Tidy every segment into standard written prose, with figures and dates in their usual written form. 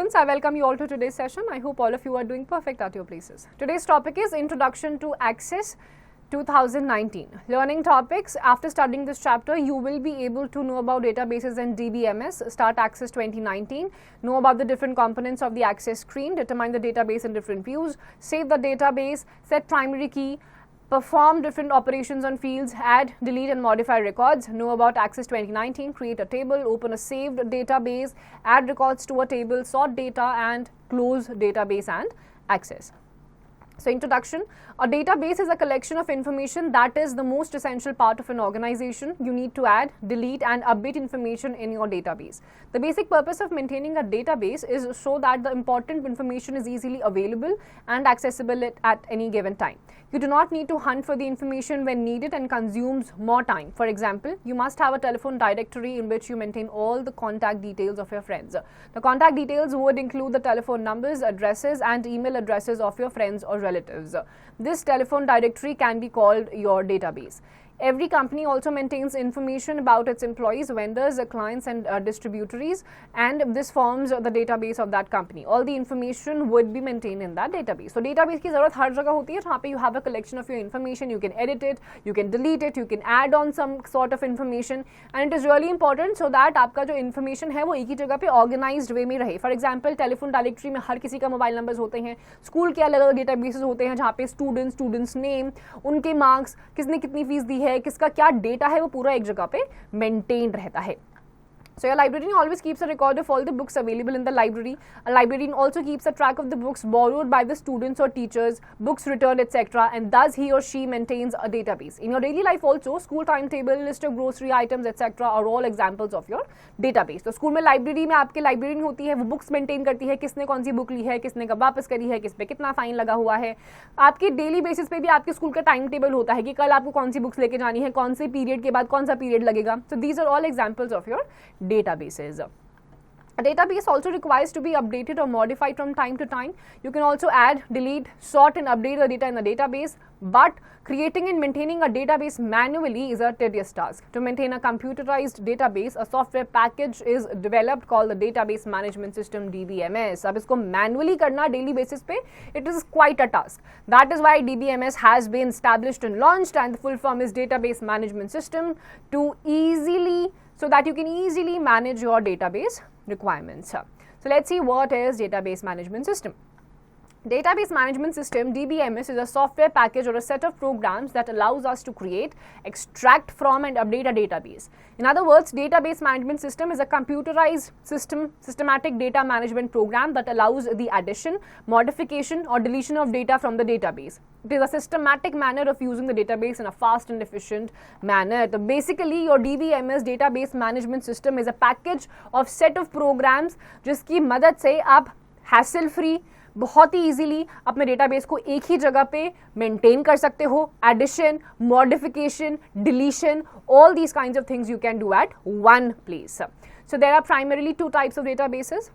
students, I welcome you all to today's session. I hope all of you are doing perfect at your places. Today's topic is Introduction to Access 2019. Learning topics. After studying this chapter, you will be able to know about databases and DBMS, start Access 2019, know about the different components of the Access screen, determine the database in different views, save the database, set primary key, perform different operations on fields, add, delete and modify records, know about Access 2019, create a table, open a saved database, add records to a table, sort data and close database and access. So introduction, a database is a collection of information that is the most essential part of an organization. You need to add, delete and update information in your database. The basic purpose of maintaining a database is so that the important information is easily available and accessible at any given time. You do not need to hunt for the information when needed and consumes more time. For example, you must have a telephone directory in which you maintain all the contact details of your friends. The contact details would include the telephone numbers, addresses and email addresses of your friends or relatives. This telephone directory can be called your database. Every company also maintains information about its employees, vendors, clients and distributaries, and this forms the database of that company. All the information would be maintained in that database. So database की ज़रूरत हर जगह होती है जहाँ पे you have a collection of your information, you can edit it, you can delete it, you can add on some sort of information, and it is really important so that आपका जो information है वो एक ही जगह पे organized way में रहे. For example, telephone directory में हर किसी का मोबाइल नंबर्स होते हैं, स्कूल के अलग अलग डेटाबेसेस होते हैं जहाँ पे स्टूडेंट्स नेम, उनके मार्क्स, किसने कितनी फीस दी है, किसका क्या डेटा है वो पूरा एक जगह पे मेंटेन रहता है. So your librarian always keeps a record of all the books available in the library. A librarian also keeps a track of the books borrowed by the students or teachers, books returned, etc. and thus he or she maintains a database. In your daily life also, school timetable, list of grocery items, etc. are all examples of your database. तो school में library में आपके librarian होती है, वो books maintain करती है, किसने कौन सी बुक ली है, किसने कब वापस करी है, किस पे कितना फाइन लगा हुआ है. आपके डेली बेसिस पे भी आपके स्कूल का टाइम टेबल होता है कि कल आपको कौन सी बुक्स लेके जानी है, कौन से पीरियड के बाद कौन सा पीरियड लगेगा. So these are all examples of your databases. A database also requires to be updated or modified from time to time. You can also add, delete, sort and update the data in the database, but creating and maintaining a database manually is a tedious task. To maintain a computerized database, a software package is developed called the Database Management System DBMS. अब इसको manually करना daily basis पे, it is quite a task. That is why DBMS has been established and launched, and the full form is Database Management System so that you can easily manage your database requirements. So let's see what is Database Management System. Database Management System DBMS is a software package or a set of programs that allows us to create, extract from and update a database. In other words, Database Management System is a computerized systematic data management program that allows the addition, modification or deletion of data from the database. It is a systematic manner of using the database in a fast and efficient manner. So basically, your DBMS Database Management System is a package of set of programs जिसकी मदद से आप hassle free बहुत ही easily अपने database को एक ही जगह पे मेंटेन कर सकते हो. Addition, modification, deletion, all these kinds of things you can do at one place. So there are primarily two types of databases.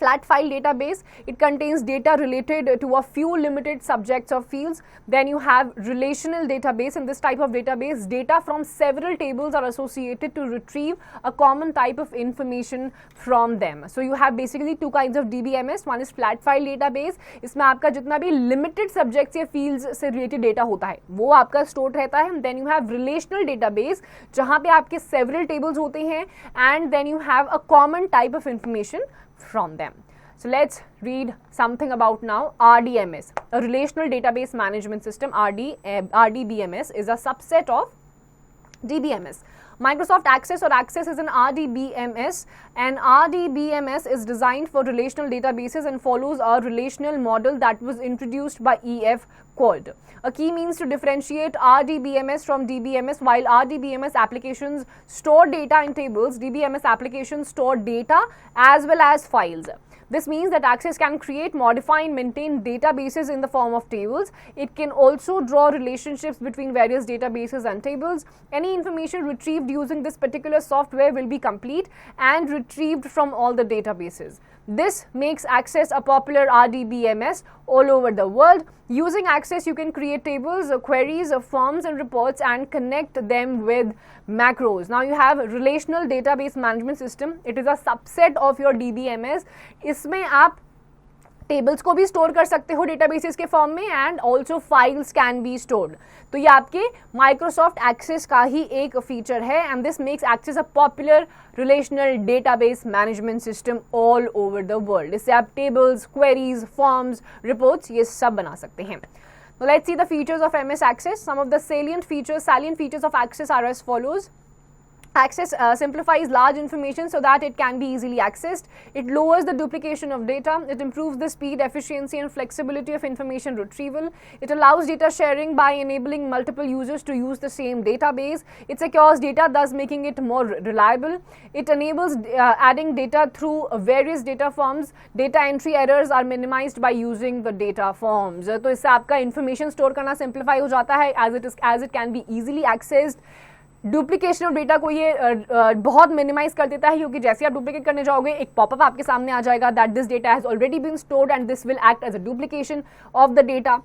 Flat file database, it contains data related to a few limited subjects or fields. Then you have relational database. In this type of database, data from several tables are associated to retrieve a common type of information from them. So you have basically two kinds of DBMS. One is flat file database. इसमें आपका जितना भी limited subjects या fields से related data होता है वो आपका stored रहता है. Then you have relational database जहाँ पे आपके several tables होते हैं and then you have a common type of information from them. So let's read something about now RDMS, a relational database management system. RDBMS is a subset of DBMS. Microsoft Access or Access is an RDBMS, and RDBMS is designed for relational databases and follows a relational model that was introduced by E.F. Codd. A key means to differentiate RDBMS from DBMS. While RDBMS applications store data in tables, DBMS applications store data as well as files. This means that Access can create, modify and maintain databases in the form of tables. It can also draw relationships between various databases and tables. Any information retrieved using this particular software will be complete and retrieved from all the databases. This makes Access a popular RDBMS all over the world. Using Access, you can create tables, queries, forms and reports and connect them with macros. Now you have Relational Database Management System. It is a subset of your DBMS. इसमें आप tables को भी store कर सकते हो databases के form में and also files can be stored. तो ये आपके माइक्रोसॉफ्ट एक्सेस का ही एक फीचर है and this makes Access a popular relational database management system all over the world. इससे आप टेबल्स, क्वेरीज, फॉर्म्स, रिपोर्ट्स ये सब बना सकते हैं. Now let's see the features of MS Access. Some of the salient features of Access are as follows. Access simplifies large information so that it can be easily accessed. It lowers the duplication of data. It improves the speed, efficiency and flexibility of information retrieval. It allows data sharing by enabling multiple users to use the same database. It secures data, thus making it more reliable. It enables adding data through various data forms. Data entry errors are minimized by using the data forms. तो इससे आपका information store करना simplify हो जाता है as it can be easily accessed. Duplication of data को ये बहुत मिनिमाइज कर देता है क्योंकि जैसे आप डुप्लीकेट करने जाओगे एक पॉपअप आपके सामने आ जाएगा that this data has already been stored and this will act as a duplication of the data.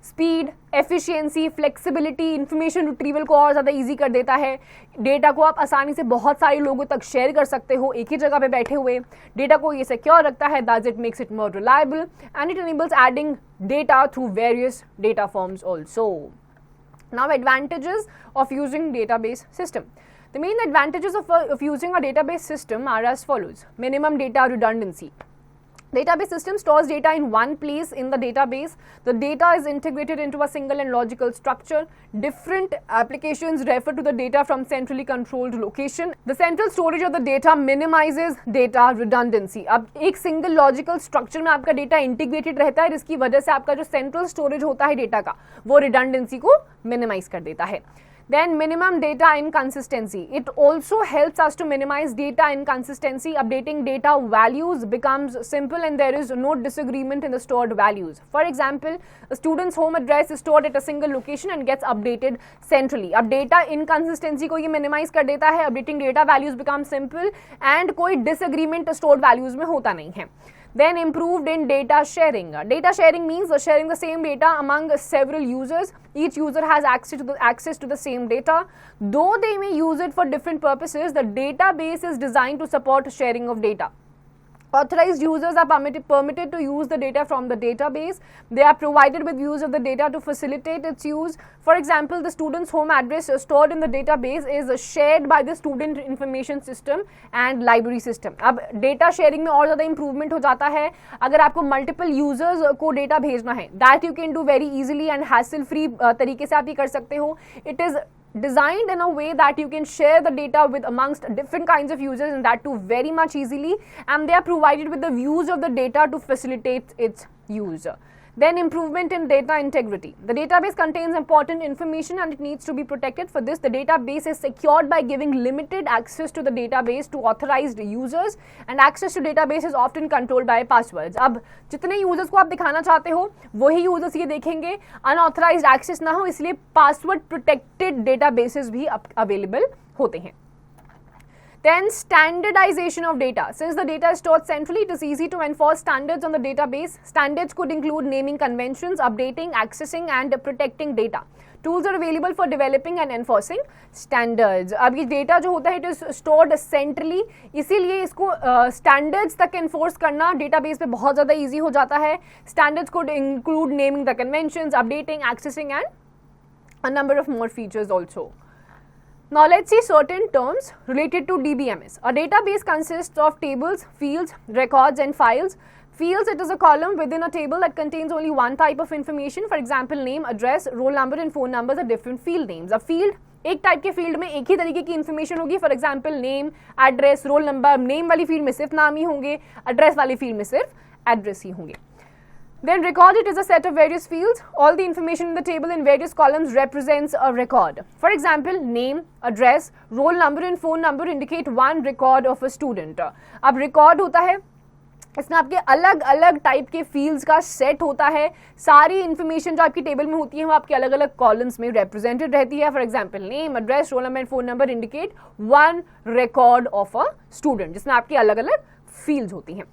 Speed, efficiency, flexibility, information retrieval को और ज़्यादा ईजी कर देता है. डेटा को आप आसानी से बहुत सारे लोगों तक शेयर कर सकते हो एक ही जगह पे बैठे हुए. डेटा को ये सिक्योर रखता है that it makes it more reliable and it enables adding data through various data forms also. Now advantages of using database system. The main advantages of using a database system are as follows. Minimum data redundancy. Database system stores data in one place in the database. The data is integrated into a single and logical structure. Different applications refer to the data from centrally controlled location. The central storage of the data minimizes data redundancy. अब एक single logical structure में आपका data integrated रहता है जिसकी वजह से आपका जो central storage होता है data का वो redundancy को minimize कर देता है. Then minimum data inconsistency. It also helps us to minimize data inconsistency. Updating data values becomes simple and there is no disagreement in the stored values. For example, a student's home address is stored at a single location and gets updated centrally. अब data inconsistency को ये minimize कर देता है. Updating data values becomes simple and कोई disagreement stored values में होता नहीं है. Then improved in data sharing. Data sharing means sharing the same data among several users. Each user has access to the same data. Though they may use it for different purposes, the database is designed to support sharing of data. Authorized users are permitted to use the data from the database. They are provided with views of the data to facilitate its use. For example, the student's home address stored in the database is shared by the student information system and library system. अब data sharing में और ज़्यादा improvement हो जाता है अगर आपको multiple users को data भेजना है. That you can do very easily and hassle free तरीके से आप ये कर सकते हो. It is designed in a way that you can share the data with amongst different kinds of users and that too very much easily, and they are provided with the views of the data to facilitate its use. Then improvement in data integrity. The database contains important information and it needs to be protected. For this, the database is secured by giving limited access to the database to authorized users, and access to database is often controlled by passwords. अब जितने users को आप दिखाना चाहते हो वही users ये देखेंगे, unauthorized access ना हो, इसलिए password protected databases भी available होते हैं. Then standardization of data. Since the data is stored centrally, it is easy to enforce standards on the database. Standards could include naming conventions, updating, accessing and protecting data. Tools are available for developing and enforcing standards. अब ये data जो होता है it is stored centrally, इसीलिए इसको standards तक enforce करना database पे बहुत ज़्यादा easy हो जाता है. Standards could include naming the conventions, updating, accessing and a number of more features also. Now let's see certain terms related to DBMS. A database consists of tables, fields, records and files. Fields, it is a column within a table that contains only one type of information. For example, name, address, roll number and phone numbers are different field names. A field, एक type के field में एक ही तरीके की information होगी. For example name, address, roll number. Name वाली field में सिर्फ नाम ही होंगे, एड्रेस वाली फील्ड में सिर्फ एड्रेस ही होंगे. Then record, it is a set of various fields. All the information in the table in various columns represents a record. For example, name, address, roll number and phone number indicate one record of a student. अब record होता है, इसमें आपके अलग अलग type के fields का set होता है. सारी इन्फॉर्मेशन जो आपकी टेबल में होती है वो आपके अलग अलग कॉलम्स में रिप्रेजेंटेड रहती है. For example name, address, roll number and phone number indicate one record of a student, जिसमें आपकी अलग अलग फील्ड्स होती हैं.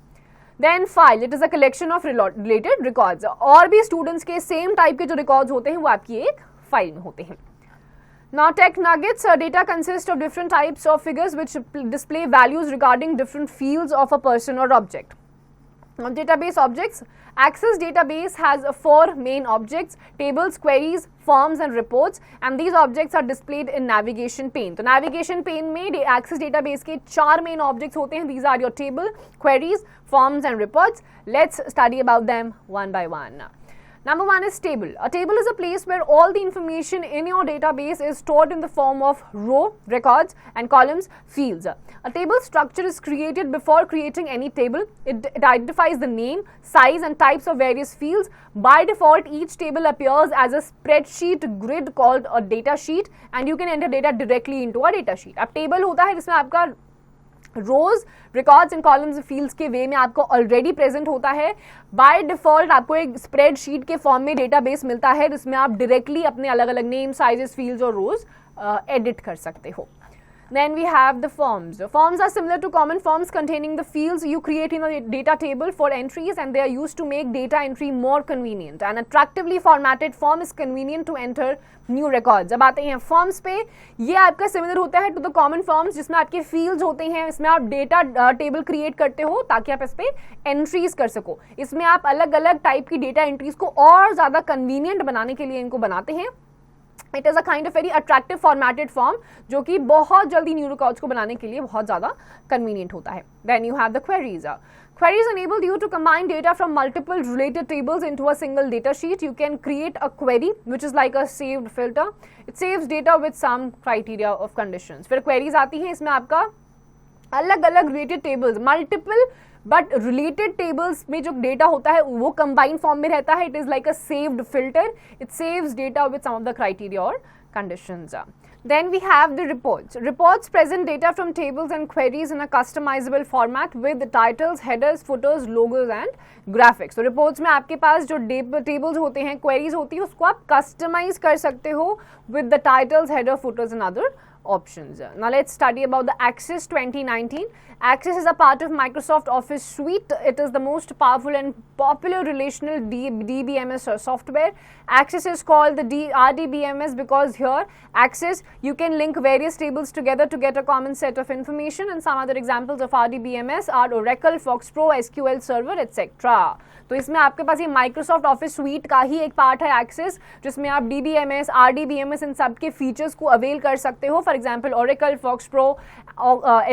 Then file, it is a collection of related records, और भी स्टूडेंट्स के सेम टाइप के जो रिकॉर्ड्स होते हैं वो आपकी एक फाइल में होते हैं. Now tech nuggets, data consists of different types of figures which display values regarding different fields of a person or object. Now database objects, Access database has 4 main objects: tables, queries, forms and reports, and these objects are displayed in navigation pane. तो navigation pane में Access database के 4 main objects होते हैं. These are your table, queries, forms and reports. Let's study about them one by one. Number 1 is table. A table is a place where all the information in your database is stored in the form of row, records and columns, fields. A table structure is created before creating any table. It identifies the name, size and types of various fields. By default, each table appears as a spreadsheet grid called a data sheet, and you can enter data directly into a data sheet. अब table होता है जिसमें आपका रोज, records and columns, fields के वे में आपको already present होता है. बाय डिफॉल्ट आपको एक स्प्रेडशीट के फॉर्म में डेटाबेस मिलता है जिसमें आप डायरेक्टली अपने अलग अलग नेम, साइजेस, फील्ड्स और रोज एडिट कर सकते हो. Then we have the forms. Forms are similar to common forms containing the fields you create in a data table for entries, and they are used to make data entry more convenient. An attractively formatted form is convenient to enter new records. अब आते हैं forms पे. ये आपका similar होता है to the common forms जिसमें आपके fields होते हैं. इसमें आप data table create करते हो ताकि आप इस पे entries कर सको. इसमें आप अलग अलग type की data entries को और ज़्यादा convenient बनाने के लिए इनको बनाते हैं. It is a kind of very attractive formatted form जो कि बहुत जल्दी न्यू रिकॉर्ड्स को बनाने के लिए बहुत ज़्यादा कन्वीनियंट होता है. Then you have the queries. Queries enable you to combine data from multiple related tables into a single data sheet. You can create a query which is like a saved filter. It saves data with some criteria of conditions. फिर queries आती हैं, इसमें आपका अलग अलग related tables, multiple but related tables में जो data होता है वो कंबाइंड फॉर्म में रहता है. It is like a saved filter. It saves data with some of the criteria और conditions. Then we have the reports. Reports present data from tables and queries in a customizable format with titles, headers, footers, logos and graphics. So reports में आपके पास जो tables होते हैं, queries होती है, उसको आप customize कर सकते हो with the titles, header, footers and other options. Now let's study about the Access 2019. Access is a part of Microsoft Office Suite. It is the most powerful and popular relational DBMS software. Access is called the RDBMS because here Access you can link various tables together to get a common set of information, and some other examples of RDBMS are Oracle, FoxPro, SQL Server, etc. तो इसमें आपके पास ये Microsoft Office Suite का ही एक part है Access, जिसमें आप DBMS, RDBMS इन सब के फीचर्स को अवेल कर सकते हो. For example Oracle, FoxPro,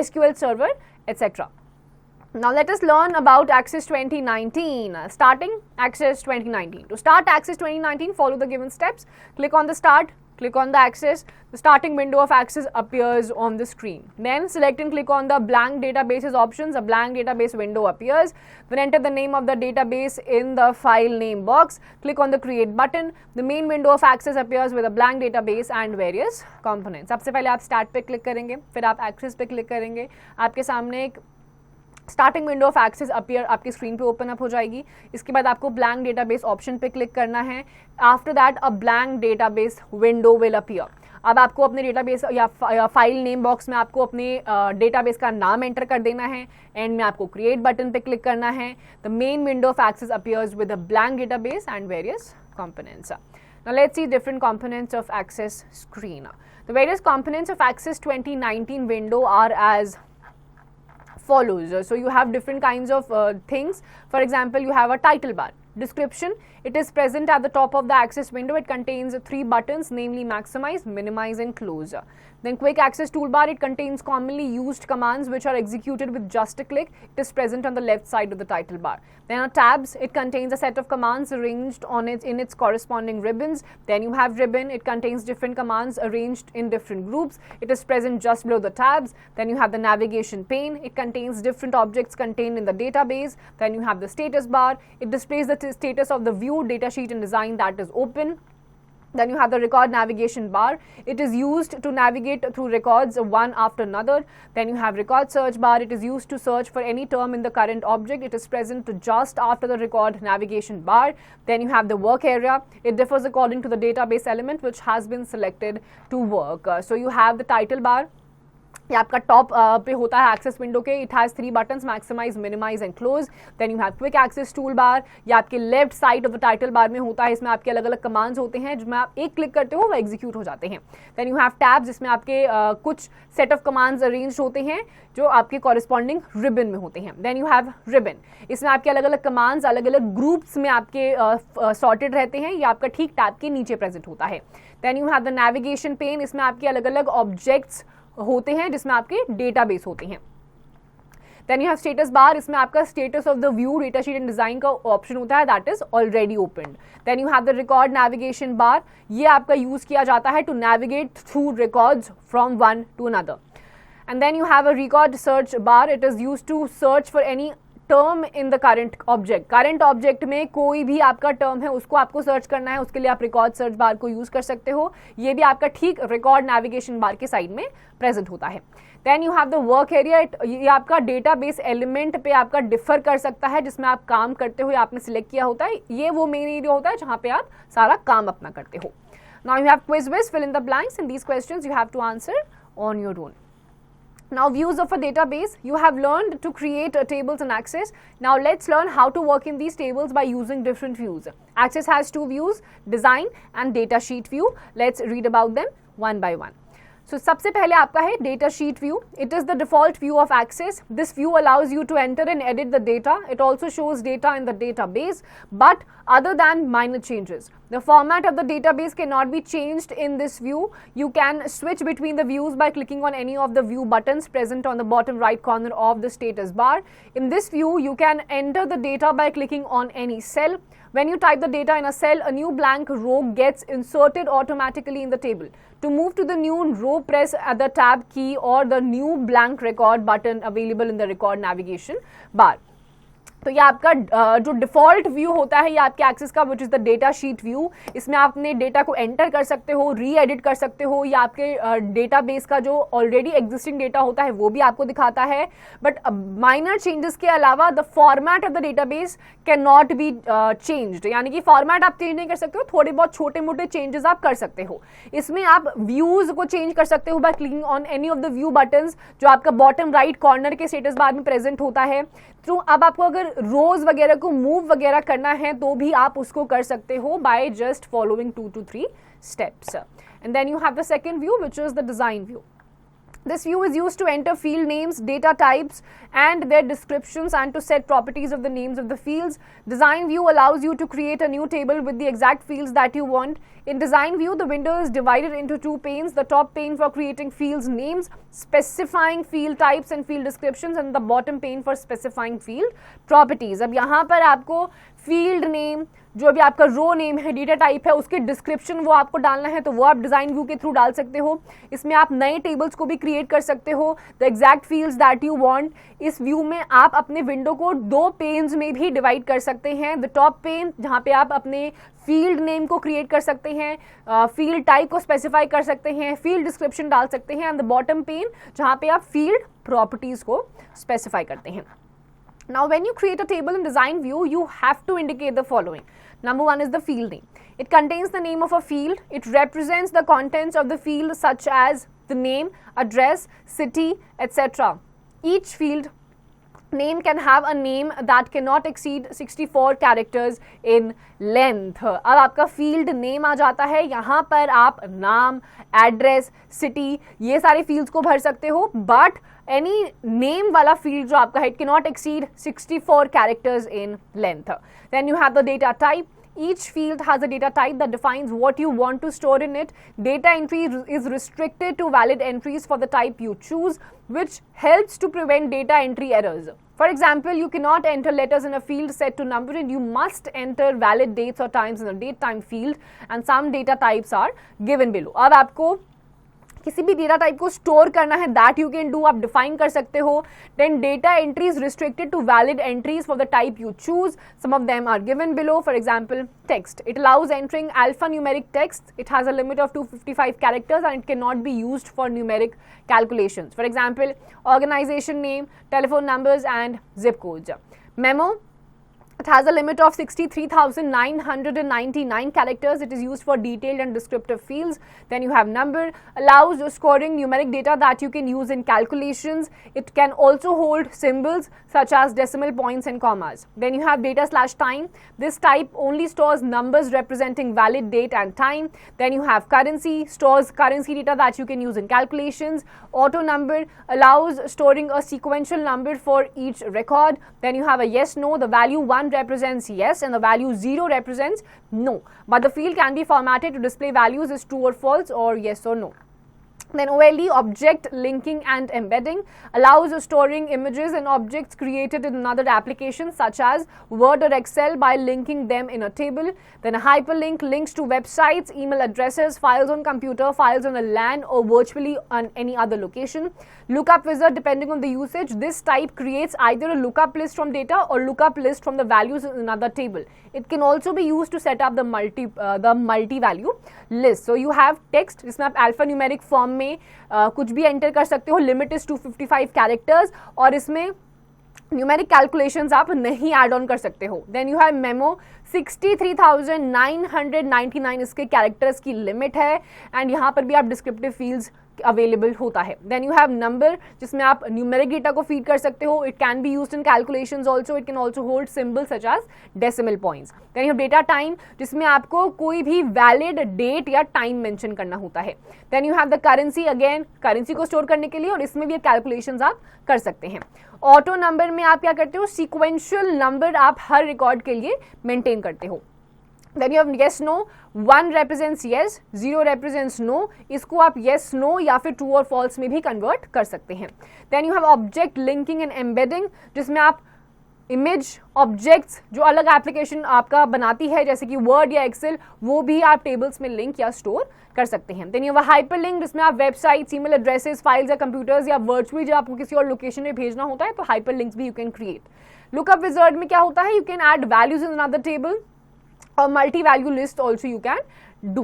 SQL Server, etc. Now let us learn about Access 2019. Starting Access 2019. To start Access 2019, follow the given steps. Click on the start. Click on the Access. The starting window of Access appears on the screen. Then select and click on the blank databases options. A blank database window appears. Then enter the name of the database in the file name box. Click on the create button. The main window of Access appears with a blank database and various components. सबसे पहले आप start पे click करेंगे, फिर आप Access पे click करेंगे. आपके सामने एक starting window of Access appear आपकी स्क्रीन पे ओपन अप हो जाएगी. इसके बाद आपको ब्लैंक डेटाबेस ऑप्शन पे क्लिक करना है. After that a blank database window will appear. अब आपको अपने डेटाबेस या फाइल नेम बॉक्स में आपको अपने डेटाबेस का नाम एंटर कर देना है. एंड में आपको क्रिएट बटन पे क्लिक करना है. The main window of Access appears with a blank database and various components. Now let's see different components of Access screen. The various components of Access 2019 window are as follows. So you have different kinds of things. For example, you have a title bar. Description, it is present at the top of the Access window. It contains 3 buttons, namely maximize, minimize and close. Then quick access toolbar, it contains commonly used commands which are executed with just a click. It is present on the left side of the title bar. Then tabs, it contains a set of commands arranged on in its corresponding ribbons. Then you have ribbon, it contains different commands arranged in different groups. It is present just below the tabs. Then you have the navigation pane, it contains different objects contained in the database. Then you have the status bar, it displays the status of the view, datasheet and design that is open. Then you have the record navigation bar. It is used to navigate through records one after another. Then you have record search bar. It is used to search for any term in the current object. It is present just after the record navigation bar. Then you have the work area. It differs according to the database element which has been selected to work. So you have the title bar. ये आपका top पे होता है Access window के. It has 3 buttons, maximise, minimise and close. Then you have quick access tool bar. ये आपके left side of the title bar में होता है. इसमें आपके अलग अलग कमांड्स होते हैं जिसमें आप एक क्लिक करते हो वो एग्जीक्यूट हो जाते हैं. देन यू हैव टैब्स, जिसमें आपके कुछ सेट ऑफ कमांड्स अरेंज होते हैं जो आपके कॉरेस्पॉन्डिंग रिबन में होते हैं. देन यू हैव रिबन, इसमें आपके अलग अलग कमांड्स अलग अलग ग्रुप्स में आपके सॉर्टेड रहते हैं. ये आपका ठीक टैब के नीचे प्रेजेंट होता है. Then you have the navigation pane, इसमें आपके अलग अलग ऑब्जेक्ट्स होते हैं जिसमें आपके डेटाबेस होते हैं. Then you have status bar, इसमें आपका status of the view, data sheet and design का ऑप्शन होता है, that is already opened. Then you have the record navigation bar, ये आपका यूज किया जाता है to navigate through records from one to another. And then you have a record search bar. It is used to search for any term in the current object. Current object में कोई भी आपका term है उसको आपको search करना है, उसके लिए आप record search bar को use कर सकते हो. ये भी आपका ठीक record navigation bar के side में present होता है. Then you have the work area. ये आपका database element पे आपका differ कर सकता है जिसमें आप काम करते हो या आपने select किया होता है. ये वो main area होता है जहाँ पे आप सारा काम अपना करते हो. Now you have quiz whiz, fill in the blanks, and these questions you have to answer on your own. Now views of a database, you have learned to create tables in Access. Now let's learn how to work in these tables by using different views. Access has 2 views, design and data sheet view. Let's read about them one by one. So सबसे पहले आपका है data sheet view. It is the default view of Access. This view allows you to enter and edit the data. It also shows data in the database, but other than minor changes. The format of the database cannot be changed in this view. You can switch between the views by clicking on any of the view buttons present on the bottom right corner of the status bar. In this view, you can enter the data by clicking on any cell. When you type the data in a cell, a new blank row gets inserted automatically in the table. To move to the new row, press the tab key or the new blank record button available in the record navigation bar. तो ये आपका जो default view होता है ये आपके access का, which is the data sheet view. इसमें आप अपने डेटा को एंटर कर सकते हो, री एडिट कर सकते हो, या आपके डेटाबेस का जो ऑलरेडी एग्जिस्टिंग डेटा होता है वो भी आपको दिखाता है. बट माइनर चेंजेस के अलावा the format of the database can not be changed, यानी कि फॉर्मेट आप चेंज नहीं कर सकते हो, थोड़े बहुत छोटे मोटे चेंजेस आप कर सकते हो. इसमें आप व्यूज को चेंज कर सकते हो by clicking on any of the view buttons जो आपका बॉटम राइट कॉर्नर के स्टेटस बार में प्रेजेंट होता है. तो अब आपको अगर रोज वगैरह को मूव वगैरह करना है तो भी आप उसको कर सकते हो by just following 2 to 3 steps. And then you have the second view, which is the design view. This view is used to enter field names, data types and their descriptions and to set properties of the names of the fields. Design view allows you to create a new table with the exact fields that you want. In design view, the window is divided into 2 panes, the top pane for creating fields names, specifying field types and field descriptions, and the bottom pane for specifying field properties. अब यहाँ पर आपको field name, जो भी आपका रो name है, data type है, उसके डिस्क्रिप्शन वो आपको डालना है तो वो आप डिजाइन व्यू के थ्रू डाल सकते हो. इसमें आप नए टेबल्स को भी क्रिएट कर सकते हो, the exact fields that you want. इस व्यू में आप अपने विंडो को 2 पेन्स में भी डिवाइड कर सकते हैं. द टॉप पेन जहाँ पे आप अपने फील्ड नेम को क्रिएट कर सकते हैं, फील्ड टाइप को स्पेसिफाई कर सकते हैं, फील्ड डिस्क्रिप्शन डाल सकते हैं, एंड द बॉटम पेन जहाँ पे आप फील्ड प्रॉपर्टीज को स्पेसिफाई करते हैं. Now when you create a table in design view, you have to indicate the following. Number 1 is the field name. It contains the name of a field. It represents the contents of the field such as the name, address, city, etc. Each field name can have a name that cannot exceed 64 characters in length. अब आपका field name आ जाता है, यहाँ पर आप नाम, address, city ये सारे फील्ड्स को भर सकते हो, बट एनी नेम वाला फील्ड जो आपका है it can not exceed 64 characters in length. Then you have the data type. Each field has a data type that defines what you want to store in it. Data entry is restricted to valid entries for the type you choose, which helps to prevent data entry errors. For example, you cannot enter letters in a field set to number, and you must enter valid dates or times in a date time field, and some data types are given below. अब आपको किसी भी data type को store करना है, that you can do, आप define कर सकते हो. Then data entry is restricted to valid entries for the type you choose. Some of them are given below. For example, text. It allows entering alpha numeric text. It has a limit of 255 characters and it cannot be used for numeric calculations. For example, organization name, telephone numbers and zip codes. Memo. It has a limit of 63,999 characters. It is used for detailed and descriptive fields. Then you have number, allows storing numeric data that you can use in calculations. It can also hold symbols such as decimal points and commas. Then you have data/time. This type only stores numbers representing valid date and time. Then you have currency, stores currency data that you can use in calculations. Auto number allows storing a sequential number for each record. Then you have a yes no. The value 1 represents yes and the value 0 represents no, but the field can be formatted to display values as true or false or yes or no. Then OLE, object linking and embedding, allows storing images and objects created in another application such as Word or Excel by linking them in a table. Then a hyperlink links to websites, email addresses, files on computer, files on a LAN or virtually on any other location. Lookup wizard, depending on the usage, this type creates either a lookup list from data or lookup list from the values in another table. It can also be used to set up the multi-value list. So you have text जिसमें आप alphanumeric form में कुछ भी enter कर सकते हो. Limit is 255 characters और इसमें न्यूमेरिक कैलकुलेशंस आप नहीं ऐड ऑन कर सकते हो. देन यू हैव मेमो, 63,999 इसके कैरेक्टर्स की लिमिट है एंड यहाँ पर भी आप डिस्क्रिप्टिव फील्ड्स अवेलेबल होता है. देन यू हैव नंबर जिसमें आप न्यूमेरिक डेटा को फीड कर सकते हो. It can be used in calculations also. It can also hold symbols such as decimal points. Then you have data time जिसमें आपको कोई भी वैलिड डेट या टाइम मेंशन करना होता है. Then you have the currency, again currency को store करने के लिए और इसमें भी कैलकुलेशंस आप कर सकते हैं. ऑटो नंबर में आप क्या करते हो, सीक्वेंशियल नंबर आप हर रिकॉर्ड के लिए मेंटेन करते हो. Then you have yes no, 1 represents yes, 0 represents no. इसको आप yes no या फिर true और false में भी convert कर सकते हैं. Then you have object linking and embedding जिसमें आप इमेज ऑब्जेक्ट्स जो अलग एप्लीकेशन आपका बनाती है जैसे कि वर्ड या एक्सेल, वो भी आप टेबल्स में लिंक या स्टोर कर सकते हैं. Then you have hyperlink जिसमें आप वेबसाइट्स, ईमेल एड्रेसेस, फाइल्स या कंप्यूटर्स या वर्चुअली जब आपको किसी और लोकेशन में भेजना होता है तो हाइपर लिंक्स भी you can create. Lookup wizard में क्या होता है, you can add values in another table or multi-value list also you can do.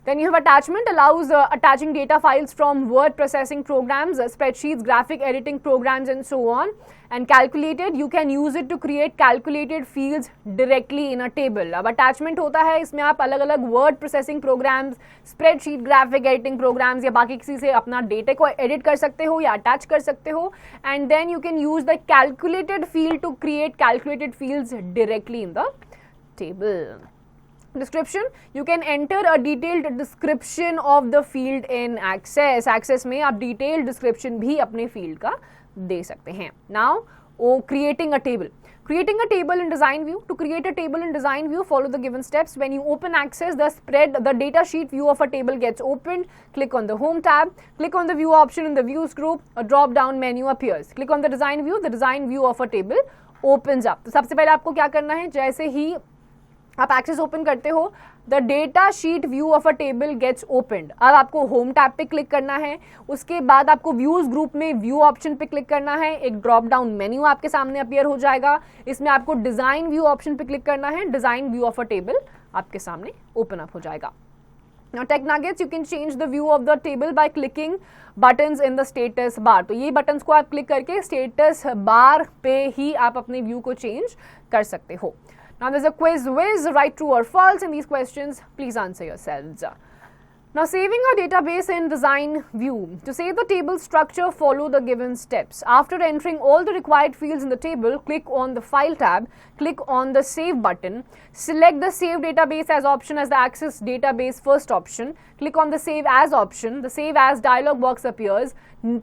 Then you have attachment, allows attaching data files from word processing programs, spreadsheets, graphic editing programs and so on. And calculated, you can use it to create calculated fields directly in a table. अब attachment होता है, इसमें आप अलग अलग word processing programs, spreadsheet, graphic editing programs या बाकी किसी से अपना data को edit कर सकते हो या attach कर सकते हो. And then you can use the calculated field to create calculated fields directly in the table. Description, you can enter a detailed description of the field in Access. Access में आप detailed description भी अपने field का दे सकते हैं. Now, creating a table. Creating a table in design view. To create a table in design view, follow the given steps. When you open Access, the data sheet view of a table gets opened. Click on the Home tab. Click on the View option in the Views group. A drop-down menu appears. Click on the Design view. The design view of a table opens up. तो सबसे पहले आपको क्या करना है, जैसे ही आप access open करते हो the data sheet view of a table gets opened. अब आपको होम टैब पे क्लिक करना है, उसके बाद आपको व्यूज ग्रुप में व्यू ऑप्शन पे क्लिक करना है. एक ड्रॉप डाउन मेन्यू आपके सामने अपीयर हो जाएगा, इसमें आपको डिजाइन व्यू ऑप्शन पे क्लिक करना है. Design view of a table आपके सामने ओपन अप हो जाएगा. Now tech nuggets, you can change the view of the table by clicking buttons in the status bar. तो ये buttons को आप क्लिक करके status bar पे ही आप अपने व्यू को चेंज कर सकते हो. Now there's a quiz whiz, write true or false in these questions. Please answer yourselves. Now saving a database in design view. To save the table structure, follow the given steps. After entering all the required fields in the table, click on the File tab, click on the Save button, select the Save Database as option as the Access Database first option, click on the Save As option, the Save As dialog box appears,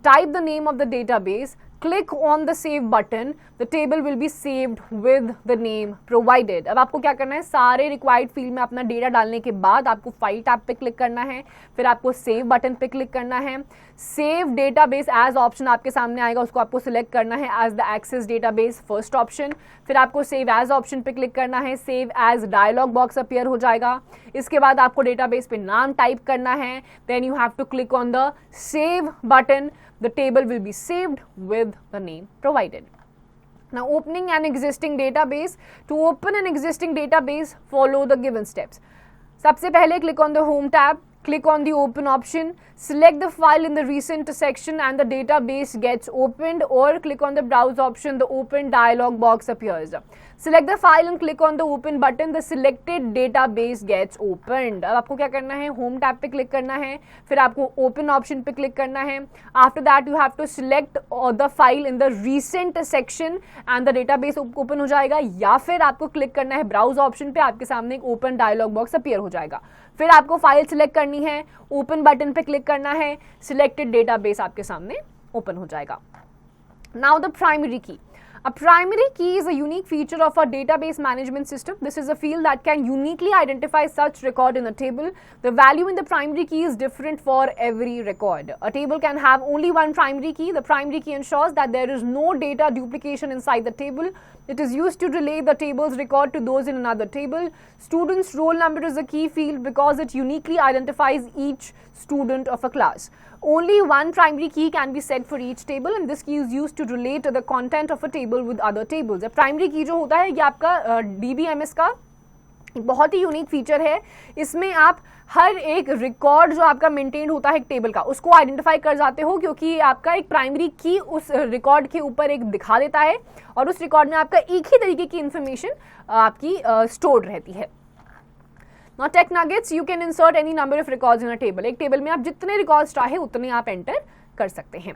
type the name of the database, click on the Save button, the table will be saved with the name provided. अब आपको क्या करना है, सारे required field में अपना data डालने के बाद आपको फाइल टैब पे क्लिक करना है, फिर आपको सेव बटन पे क्लिक करना है. सेव डेटाबेस एज ऑप्शन आपके सामने आएगा, उसको आपको सिलेक्ट करना है as the Access database first option. फिर आपको सेव एज ऑप्शन पे क्लिक करना है, save as dialog box appear हो जाएगा. इसके बाद आपको डेटाबेस पे नाम टाइप करना है. Then you have to click on the save button. The table will be saved with the name provided. Now opening an existing database. To open an existing database, follow the given steps. सबसे पहले click on the Home tab, click on the Open option, select the file in the Recent section and the database gets opened, or click on the Browse option, the Open dialog box appears. Select the file and click on the open button. The selected database gets opened. अब आपको क्या करना है, home tab पे click करना है, फिर आपको ओपन ऑप्शन पे क्लिक करना है. After that you have to select the file in the recent section and the database open हो जाएगा, या फिर आपको क्लिक करना है ब्राउज ऑप्शन पे, आपके सामने एक ओपन डायलॉग बॉक्स अपीयर हो जाएगा. फिर आपको फाइल सिलेक्ट करनी है, ओपन बटन पे क्लिक करना है, सिलेक्टेड डेटाबेस आपके सामने ओपन हो जाएगा. नाउ द प्राइमरी की. A primary key is a unique feature of a database management system. This is a field that can uniquely identify such record in a table. The value in the primary key is different for every record. A table can have only one primary key. The primary key ensures that there is no data duplication inside the table. It is used to relay the table's record to those in another table. Student's roll number is a key field because it uniquely identifies each student of a class. Only one primary key can be set for each table and this key is used to relate the content of a table with other tables. Primary की जो होता है ये आपका DBMS का बहुत ही unique feature है. इसमें आप हर एक रिकॉर्ड जो आपका मेंटेन होता है एक टेबल का, उसको आइडेंटिफाई कर जाते हो, क्योंकि आपका एक प्राइमरी की उस रिकॉर्ड के ऊपर एक दिखा देता है और उस रिकॉर्ड में आपका एक ही तरीके की इंफॉर्मेशन आपकी स्टोर्ड रहती है. Now tech nuggets, you can insert any number of records in a table. एक टेबल में आप जितने रिकॉर्ड्स चाहे उतने आप एंटर कर सकते हैं.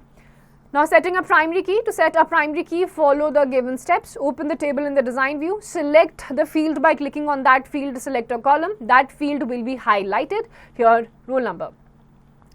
Now setting a primary key. To set a primary key, follow the given steps. Open the table in the design view. Select the field by clicking on that field selector column. That field will be highlighted. Here, roll number.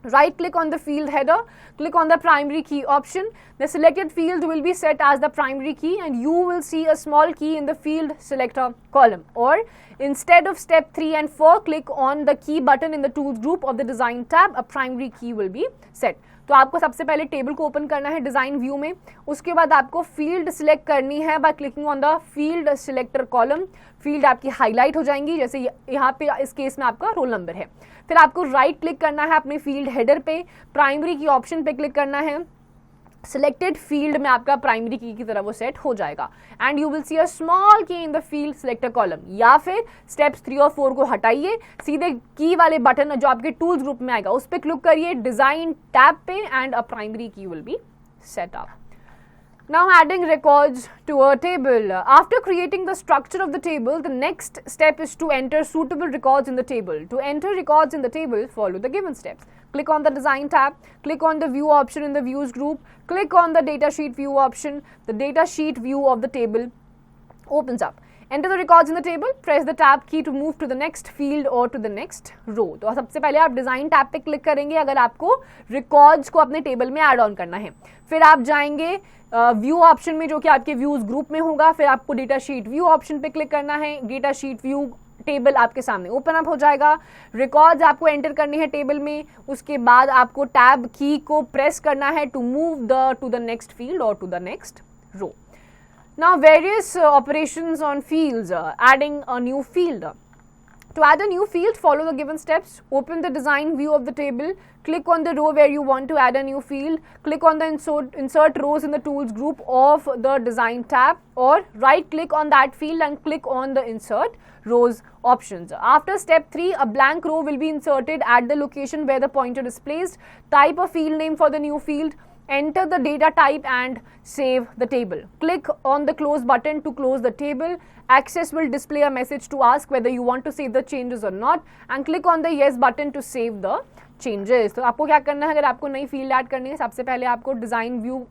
Right click on the field header, click on the primary key option. The selected field will be set as the primary key and you will see a small key in the field selector column. Or instead of step 3 and 4, click on the key button in the tools group of the design tab. A primary key will be set. तो आपको सबसे पहले table को open करना है design view में, उसके बाद आपको फील्ड सिलेक्ट करनी है by clicking on the field selector column. Field आपकी हाईलाइट हो जाएंगी, जैसे यहाँ पे इस केस में आपका रोल नंबर है. फिर आपको राइट क्लिक करना है अपने फील्ड हेडर पे, प्राइमरी की ऑप्शन पे क्लिक करना है, सिलेक्टेड फील्ड में आपका प्राइमरी की तरह वो सेट हो जाएगा and you will see a small key in the field selector column. या फिर स्टेप्स 3 और 4 को हटाइए, सीधे की वाले बटन जो आपके टूल्स ग्रुप में आएगा उस पर क्लिक करिए डिजाइन टैब पे एंड अ प्राइमरी की will be set up. Now adding records to a table. After creating the structure of the table, the next step is to enter suitable records in the table. To enter records in the table, follow the given steps. Click on the design tab, click on the view option in the views group, click on the datasheet view option. The datasheet view of the table opens up. Enter the records in the table, press the tab key to move to the next field or to the next row. तो सबसे पहले आप design tab पे click करेंगे अगर आपको records को अपने टेबल में ऐड ऑन करना है. फिर आप जाएंगे व्यू ऑप्शन में जो कि आपके व्यूज ग्रुप में होगा. फिर आपको डेटा शीट व्यू ऑप्शन पे क्लिक करना है. डेटा शीट व्यू टेबल आपके सामने ओपन अप हो जाएगा. रिकॉर्ड्स आपको एंटर करने हैं टेबल में. उसके बाद आपको टैब की को प्रेस करना है to move to the next field और to the next row. Now various operations on fields, adding a new field. To add a new field, follow the given steps. Open the design view of the table. Click on the row where you want to add a new field. Click on the insert rows in the tools group of the design tab, or right click on that field and click on the insert rows options. After step 3, a blank row will be inserted at the location where the pointer is placed. Type a field name for the new field. Enter the data type and save the table. Click on the close button to close the table. Access will display a message to ask whether you want to save the changes or not, and click on the yes button to save the changes. तो आपको क्या करना है, अगर आपको नई field add करनी है, सबसे पहले आपको डिजाइन व्यू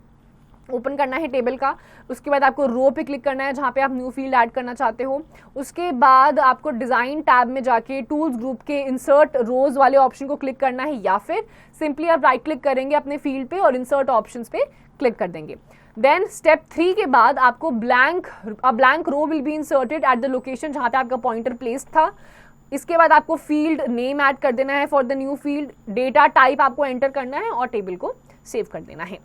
ओपन करना है टेबल का. उसके बाद आपको रो पे क्लिक करना है जहाँ पे आप न्यू फील्ड ऐड करना चाहते हो. उसके बाद आपको डिजाइन टैब में जाके टूल्स ग्रुप के इंसर्ट रोज वाले ऑप्शन को क्लिक करना है, या फिर सिंपली आप राइट क्लिक करेंगे अपने फील्ड पे और इंसर्ट ऑप्शंस पे क्लिक कर देंगे. देन स्टेप 3 के बाद आपको blank row will be inserted at the location जहाँ पे आपका पॉइंटर प्लेस था. इसके बाद आपको फील्ड नेम ऐड कर देना है for the new field. Data type आपको एंटर करना है और टेबल को सेव कर देना है.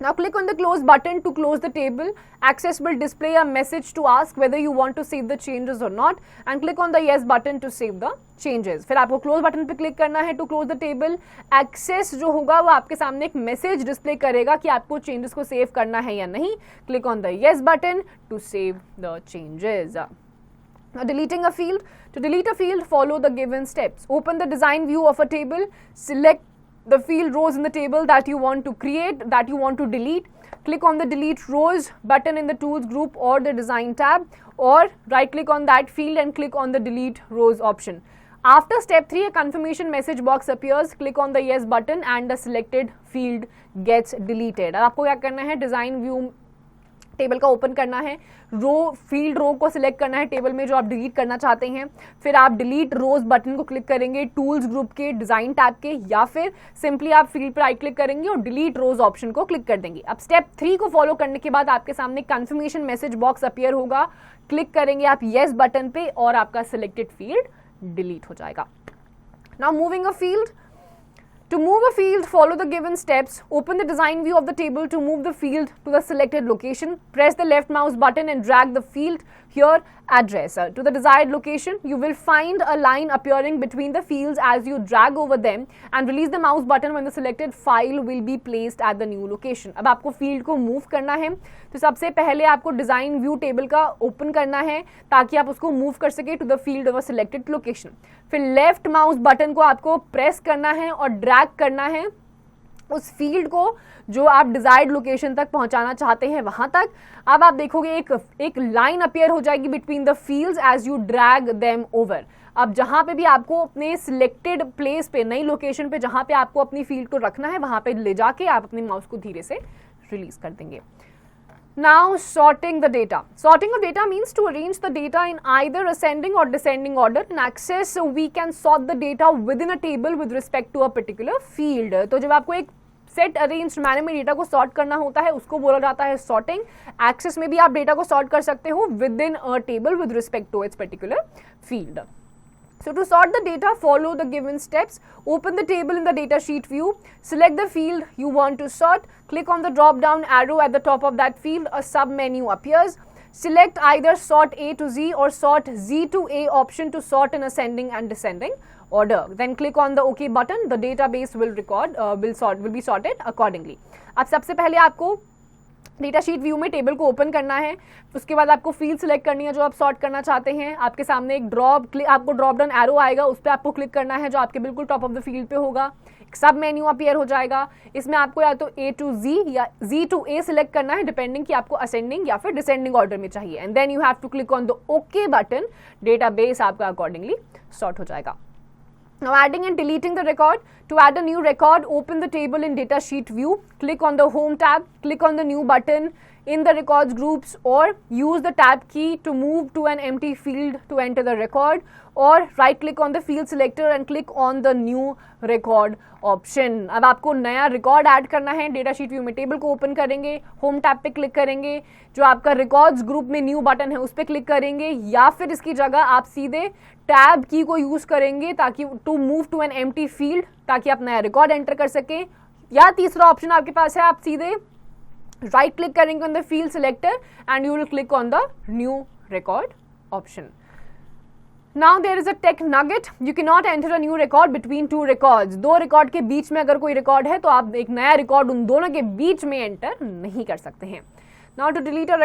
Now click on the close button to close the table. Access will display a message to ask whether you want to save the changes or not, and click on the yes button to save the changes. फिर आपको close button पे click करना है to close the table. Access जो होगा वो आपके सामने एक message display करेगा कि आपको changes को save करना है या नहीं. Click on the yes button to save the changes. Now deleting a field. To delete a field, follow the given steps. Open the design view of a table. Select the field rows in the table that you want to create, that you want to delete. Click on the delete rows button in the tools group or the design tab, or right click on that field and click on the delete rows option. After step 3, a confirmation message box appears. Click on the yes button and the selected field gets deleted. अब आपको क्या करना है, design view table का open करना है, रो field रो को select करना है टेबल में जो आप डिलीट करना चाहते हैं, फिर आप डिलीट रोज बटन को क्लिक करेंगे टूल्स ग्रुप के डिजाइन टैब के, या फिर सिंपली आप फील्ड पर राइट क्लिक करेंगे और डिलीट रोज ऑप्शन को क्लिक कर देंगे. अब स्टेप 3 को फॉलो करने के बाद आपके सामने कंफर्मेशन मैसेज बॉक्स अपीयर होगा. क्लिक करेंगे आप येस बटन पे और आपका सिलेक्टेड फील्ड डिलीट हो जाएगा. Now moving a field. To move a field, follow the given steps. Open the design view of the table to move the field to the selected location. Press the left mouse button and drag the field here address to the desired location. You will find a line appearing between the fields as you drag over them and release the mouse button when the selected file will be placed at the new location. अब आपको field को move करना है, तो सबसे पहले आपको design view table का open करना है ताकि आप उसको move कर सके to the field of a selected location. फिर लेफ्ट माउस बटन को आपको प्रेस करना है और ड्रैग करना है उस फील्ड को जो आप डिजायर्ड लोकेशन तक पहुंचाना चाहते हैं वहां तक. अब आप देखोगे एक लाइन अपीयर हो जाएगी between the fields as you drag them over. अब जहां पे भी आपको अपने सिलेक्टेड प्लेस पे, नई लोकेशन पे जहां पे आपको अपनी फील्ड को रखना है वहां पे ले जाके आप अपने माउस को धीरे से रिलीज कर देंगे. Now sorting the data. Sorting of data means to arrange the data in either ascending or descending order. In Access we can sort the data within a table with respect to a particular field. तो जब आपको एक set arranged manner में data को sort करना होता है उसको बोला जाता है सॉर्टिंग. एक्सेस में भी आप डेटा को सॉर्ट कर सकते हो within a table with respect to its particular field. So to sort the data, follow the given steps. Open the table in the data sheet view. Select the field you want to sort. Click on the drop down arrow at the top of that field. A sub menu appears. Select either sort A to Z or sort Z to A option to sort in ascending and descending order. Then click on the OK button. The database will be sorted accordingly. अब सबसे पहले आपको data sheet view में table को open करना है. उसके बाद आपको फील्ड सिलेक्ट करनी है जो आप सॉर्ट करना चाहते हैं. आपके सामने एक आपको ड्रॉप डाउन एरो आएगा, उस पर आपको क्लिक करना है जो आपके बिल्कुल टॉप ऑफ द फील्ड पे होगा. एक सब मेन्यू अपीयर हो जाएगा. इसमें आपको या तो A to Z या Z to A सिलेक्ट करना है डिपेंडिंग कि आपको असेंडिंग या फिर डिसेंडिंग ऑर्डर में चाहिए. And then you have to click on the okay button. Database आपका अकॉर्डिंगली सॉर्ट हो जाएगा. Now adding and deleting the record. To add a new record, open the table in data sheet view. Click on the home tab. Click on the new button in the records groups, or use the tab key to move to an empty field to enter the record, or right click on the field selector and click on the new record option. अब आपको नया record add करना है. Data sheet view में table को open करेंगे, home tab पे click करेंगे, जो आपका रिकॉर्ड्स ग्रुप में न्यू बटन है उस पर क्लिक करेंगे, या फिर इसकी जगह आप सीधे टैब की को यूज करेंगे ताकि to move to an empty field, ताकि आप नया रिकॉर्ड एंटर कर सके. या तीसरा ऑप्शन आपके पास है, आप सीधे राइट क्लिक करेंगे on the field selector and you will click on the new record option. Now there is a tech nugget. You cannot enter a new record between two records. दो record के बीच में अगर कोई record है तो आप एक नया रिकॉर्ड उन दोनों के बीच में एंटर नहीं कर सकते हैं. Now to delete a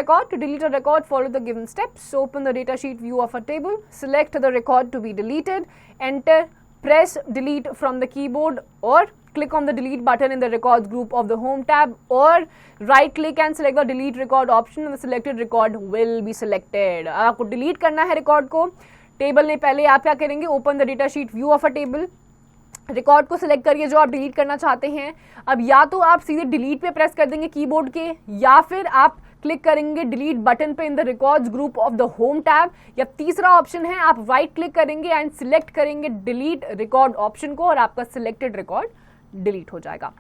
record, follow the given steps. Open the data sheet view of a table. Select the record to be deleted. Enter, press delete from the keyboard, or click on the delete button in the records group of the home tab, or right click and select the delete record option and the selected record will be selected. आपको delete करना है record को. Table ने पहले आप क्या करेंगे, open the data sheet view of a table. Record को सिलेक्ट करिए जो आप डिलीट करना चाहते हैं. अब या तो आप सीधे डिलीट पे प्रेस कर देंगे कीबोर्ड के, या फिर आप क्लिक करेंगे डिलीट बटन पे in the records group of the home tab, या तीसरा ऑप्शन है आप राइट क्लिक करेंगे एंड सिलेक्ट करेंगे डिलीट रिकॉर्ड ऑप्शन को और आपका सिलेक्टेड रिकॉर्ड डिलीट हो जाएगा.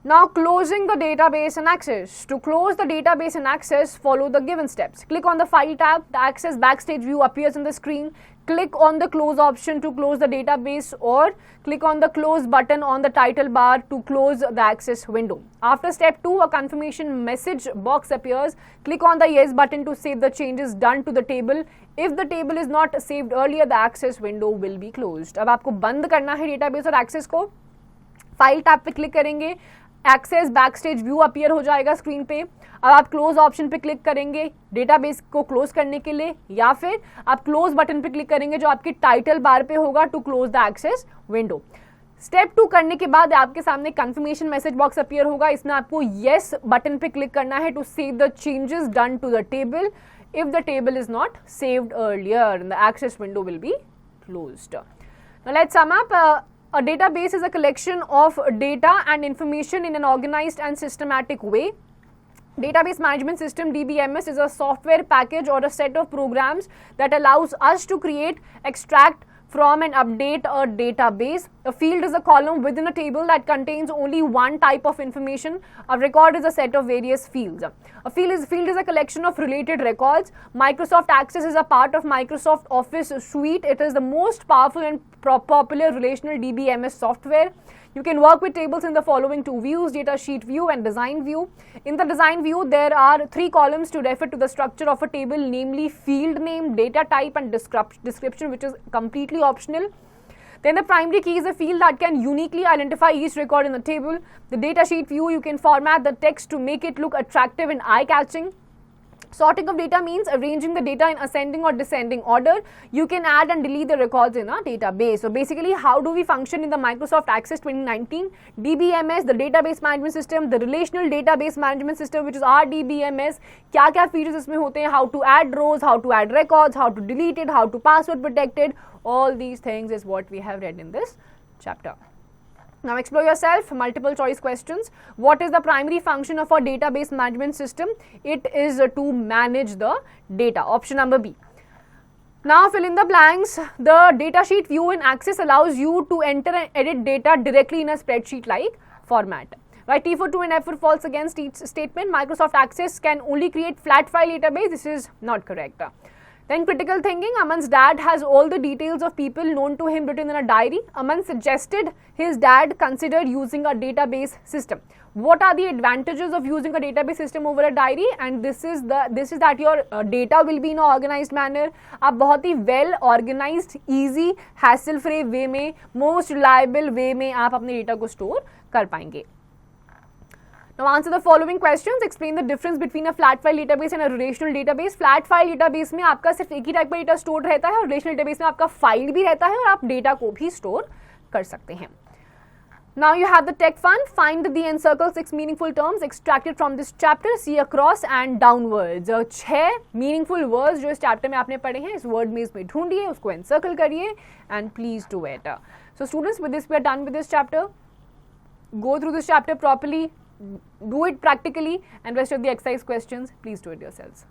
Now closing the database and Access. To close the database and Access, follow the given steps. Click on the File tab. The Access Backstage view appears on the screen. Click on the Close option to close the database, or click on the Close button on the title bar to close the Access window. After step 2, a confirmation message box appears. Click on the Yes button to save the changes done to the table. If the table is not saved earlier, the Access window will be closed. अब आपको बंद करना है database और Access को. File tab पे click करेंगे, access backstage view appear हो जाएगा स्क्रीन पे. अब आप क्लोज ऑप्शन पे क्लिक करेंगे डेटाबेस को क्लोज करने के लिए, या फिर आप क्लोज बटन पे क्लिक करेंगे जो आपके टाइटल बार पे होगा to close the Access window. Step 2 करने के बाद आपके सामने कंफर्मेशन मैसेज बॉक्स अपीयर होगा. इसमें आपको येस बटन पे क्लिक करना है to save the changes done to the table. If the table is not saved earlier, the access window will be closed. Now let's sum up. A database is a collection of data and information in an organized and systematic way. Database Management System DBMS is a software package or a set of programs that allows us to create, extract from and update a database. A field is a column within a table that contains only one type of information. A record is a set of various fields. A field is a collection of related records. Microsoft Access is a part of Microsoft Office suite. It is the most powerful and popular relational DBMS software. You can work with tables in the following two views: data sheet view and design view. In the design view, there are three columns to refer to the structure of a table, namely field name, data type and description, which is completely optional. Then the primary key is a field that can uniquely identify each record in the table. The data sheet view, you can format the text to make it look attractive and eye-catching. Sorting of data means arranging the data in ascending or descending order. You can add and delete the records in a database. So basically, how do we function in the Microsoft Access 2019? DBMS, the database management system, the relational database management system, which is RDBMS. क्या features इसमें होते हैं? How to add rows, how to add records, how to delete it, how to password protect it. All these things is what we have read in this chapter. Now explore yourself, multiple choice questions. What is the primary function of a database management system? It is to manage the data. Option number B. Now fill in the blanks. The datasheet view in Access allows you to enter and edit data directly in a spreadsheet like format. Right, T for true and F for false against each statement. Microsoft Access can only create flat file database. This is not correct. Then critical thinking. Aman's dad has all the details of people known to him written in a diary. Aman suggested his dad consider using a database system. What are the advantages of using a database system over a diary? And this is that your data will be in an organized manner. आप बहुत ही well organized, easy, hassle free way में, most reliable way में आप अपने data को store कर पाएंगे. Now answer the following questions. Explain the difference between a flat file database and a relational database. Flat file database में आपका सिर्फ एक ही टाइप का डेटा स्टोर रहता है और relational database में आपका फाइल भी रहता है और आप डेटा को भी स्टोर कर सकते हैं. Now you have the tech fun. Find the encircle 6 meaningful terms extracted from this chapter. See across and downwards. 6 meaningful words जो इस chapter में आपने पढ़े हैं, इस word maze में ढूंढिए, उसको encircle करिए and please do it. So students, with this we are done with this chapter. Go through this chapter properly. Do it practically, and rest of the exercise questions, please do it yourselves.